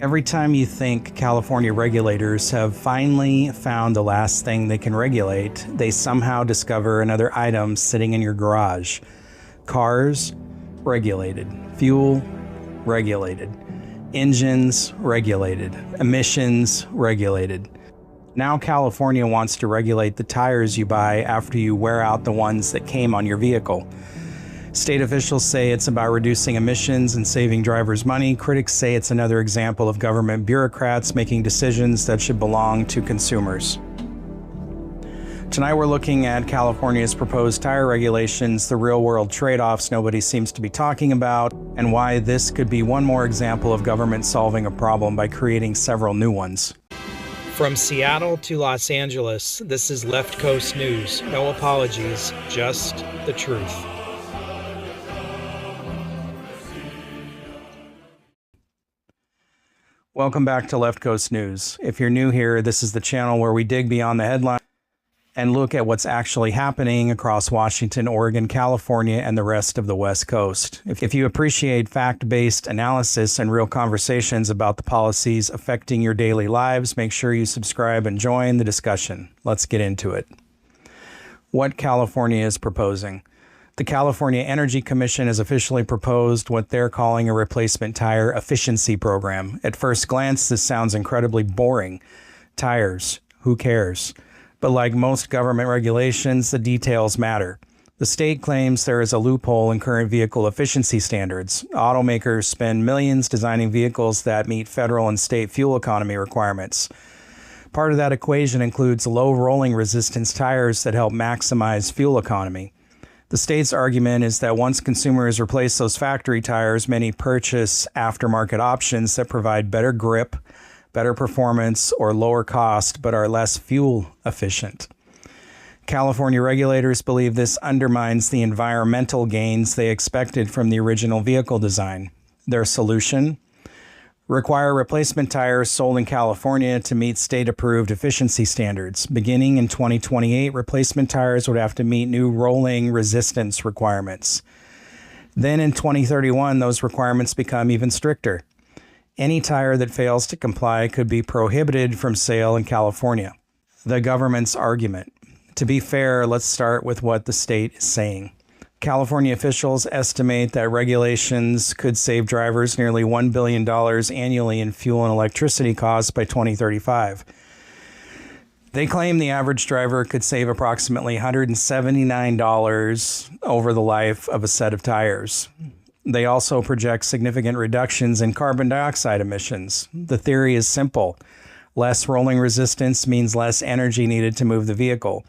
Every time you think California regulators have finally found the last thing they can regulate, they somehow discover another item sitting in your garage. Cars, regulated. Fuel, regulated. Engines, regulated. Emissions, regulated. Now California wants to regulate the tires you buy after you wear out the ones that came on your vehicle. State officials say it's about reducing emissions and saving drivers money. Critics say it's another example of government bureaucrats making decisions that should belong to consumers. Tonight we're looking at California's proposed tire regulations, the real-world trade-offs nobody seems to be talking about, and why this could be one more example of government solving a problem by creating several new ones. From Seattle to Los Angeles, this is Left Coast News. No apologies, just the truth. Welcome back to Left Coast News. If you're new here, this is the channel where we dig beyond the headline and look at what's actually happening across Washington, Oregon, California, and the rest of the West Coast. If you appreciate fact-based analysis and real conversations about the policies affecting your daily lives, make sure you subscribe and join the discussion. Let's get into it. What California is proposing. The California Energy Commission has officially proposed what they're calling a replacement tire efficiency program. At first glance, this sounds incredibly boring. Tires, who cares? But like most government regulations, the details matter. The state claims there is a loophole in current vehicle efficiency standards. Automakers spend millions designing vehicles that meet federal and state fuel economy requirements. Part of that equation includes low rolling resistance tires that help maximize fuel economy. The state's argument is that once consumers replace those factory tires, many purchase aftermarket options that provide better grip, better performance, or lower cost, but are less fuel efficient. California regulators believe this undermines the environmental gains they expected from the original vehicle design. Their solution? Require replacement tires sold in California to meet state-approved efficiency standards. Beginning in 2028, replacement tires would have to meet new rolling resistance requirements. Then in 2031, those requirements become even stricter. Any tire that fails to comply could be prohibited from sale in California. The government's argument. To be fair, let's start with what the state is saying. California officials estimate that regulations could save drivers nearly $1 billion annually in fuel and electricity costs by 2035. They claim the average driver could save approximately $179 over the life of a set of tires. They also project significant reductions in carbon dioxide emissions. The theory is simple. Less rolling resistance means less energy needed to move the vehicle.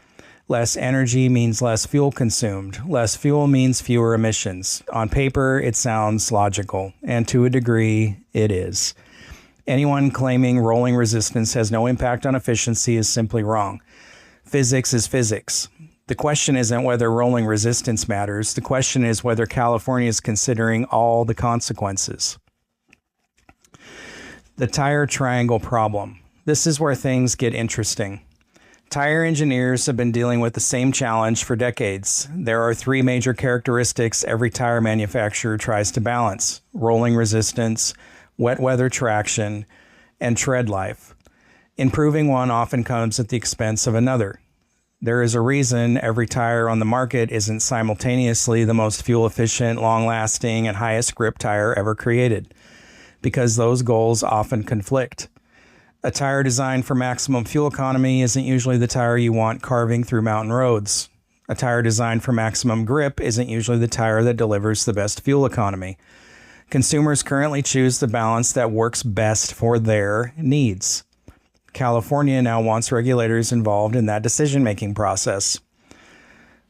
Less energy means less fuel consumed. Less fuel means fewer emissions. On paper, it sounds logical, and to a degree, it is. Anyone claiming rolling resistance has no impact on efficiency is simply wrong. Physics is physics. The question isn't whether rolling resistance matters. The question is whether California is considering all the consequences. The tire triangle problem. This is where things get interesting. Tire engineers have been dealing with the same challenge for decades. There are three major characteristics every tire manufacturer tries to balance: rolling resistance, wet weather traction, and tread life. Improving one often comes at the expense of another. There is a reason every tire on the market isn't simultaneously the most fuel-efficient, long-lasting, and highest grip tire ever created, because those goals often conflict. A tire designed for maximum fuel economy isn't usually the tire you want carving through mountain roads. A tire designed for maximum grip isn't usually the tire that delivers the best fuel economy. Consumers currently choose the balance that works best for their needs. California now wants regulators involved in that decision-making process.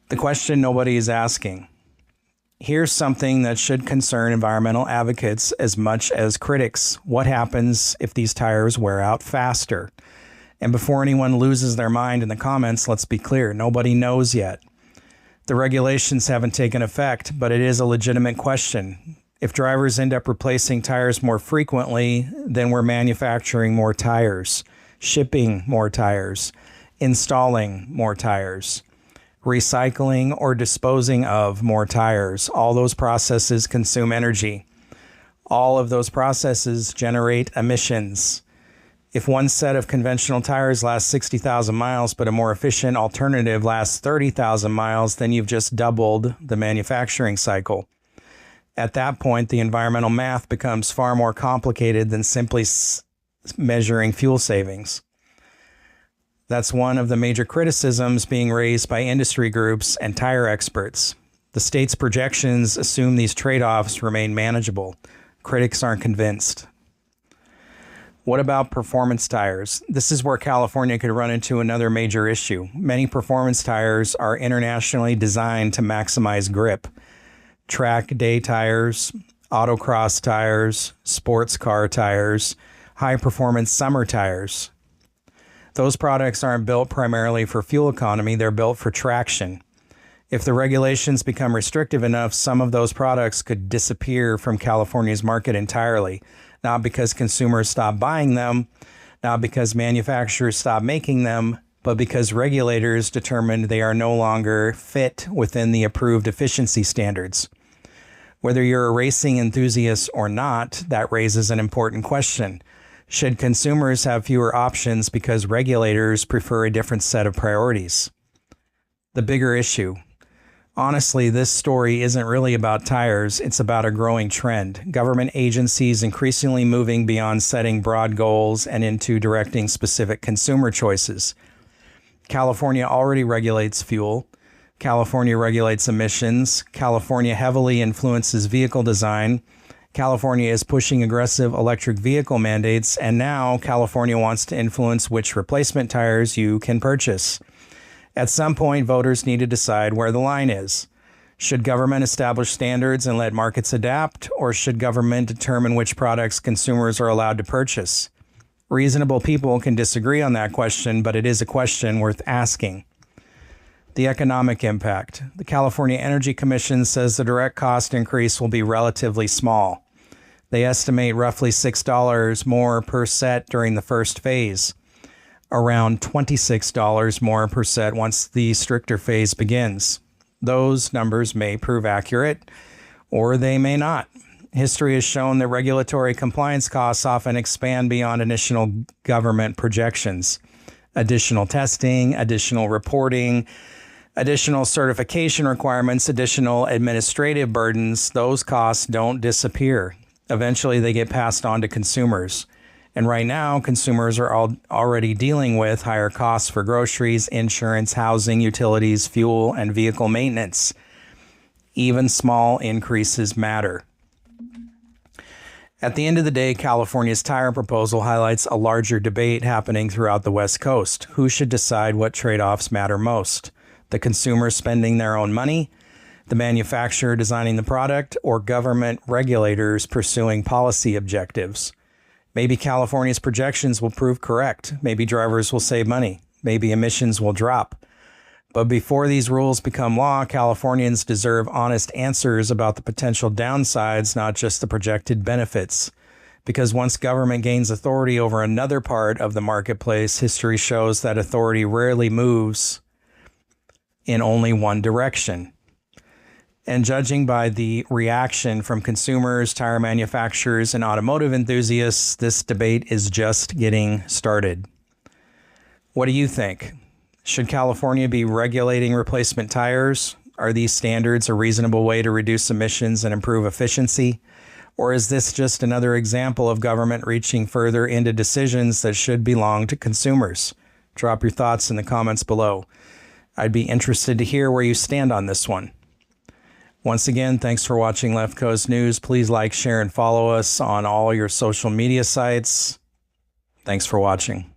The question nobody is asking. Here's something that should concern environmental advocates as much as critics. What happens if these tires wear out faster? And before anyone loses their mind in the comments, let's be clear, nobody knows yet. The regulations haven't taken effect, but it is a legitimate question. If drivers end up replacing tires more frequently, then we're manufacturing more tires, shipping more tires, installing more tires, recycling or disposing of more tires. All those processes consume energy. All of those processes generate emissions. If one set of conventional tires lasts 60,000 miles, but a more efficient alternative lasts 30,000 miles, then you've just doubled the manufacturing cycle. At that point, the environmental math becomes far more complicated than simply measuring fuel savings. That's one of the major criticisms being raised by industry groups and tire experts. The state's projections assume these trade-offs remain manageable. Critics aren't convinced. What about performance tires? This is where California could run into another major issue. Many performance tires are internationally designed to maximize grip. Track day tires, autocross tires, sports car tires, high-performance summer tires. Those products aren't built primarily for fuel economy, they're built for traction. If the regulations become restrictive enough, some of those products could disappear from California's market entirely, not because consumers stop buying them, not because manufacturers stop making them, but because regulators determined they are no longer fit within the approved efficiency standards. Whether you're a racing enthusiast or not, that raises an important question. Should consumers have fewer options because regulators prefer a different set of priorities? The bigger issue. Honestly, this story isn't really about tires, it's about a growing trend. Government agencies increasingly moving beyond setting broad goals and into directing specific consumer choices. California already regulates fuel. California regulates emissions. California heavily influences vehicle design. California is pushing aggressive electric vehicle mandates, and now California wants to influence which replacement tires you can purchase. At some point, voters need to decide where the line is. Should government establish standards and let markets adapt, or should government determine which products consumers are allowed to purchase? Reasonable people can disagree on that question, but it is a question worth asking. The economic impact. The California Energy Commission says the direct cost increase will be relatively small. They estimate roughly $6 more per set during the first phase, around $26 more per set once the stricter phase begins. Those numbers may prove accurate, or they may not. History has shown that regulatory compliance costs often expand beyond initial government projections. Additional testing, additional reporting, additional certification requirements, additional administrative burdens, those costs don't disappear. Eventually, they get passed on to consumers. And right now, consumers are already dealing with higher costs for groceries, insurance, housing, utilities, fuel, and vehicle maintenance. Even small increases matter. At the end of the day, California's tire proposal highlights a larger debate happening throughout the West Coast. Who should decide what trade-offs matter most? The consumer spending their own money, the manufacturer designing the product, or government regulators pursuing policy objectives? Maybe California's projections will prove correct. Maybe drivers will save money. Maybe emissions will drop. But before these rules become law, Californians deserve honest answers about the potential downsides, not just the projected benefits. Because once government gains authority over another part of the marketplace, history shows that authority rarely moves in only one direction. And judging by the reaction from consumers, tire manufacturers, and automotive enthusiasts, this debate is just getting started. What do you think? Should California be regulating replacement tires? Are these standards a reasonable way to reduce emissions and improve efficiency? Or is this just another example of government reaching further into decisions that should belong to consumers? Drop your thoughts in the comments below. I'd be interested to hear where you stand on this one. Once again, thanks for watching Left Coast News. Please like, share, and follow us on all your social media sites. Thanks for watching.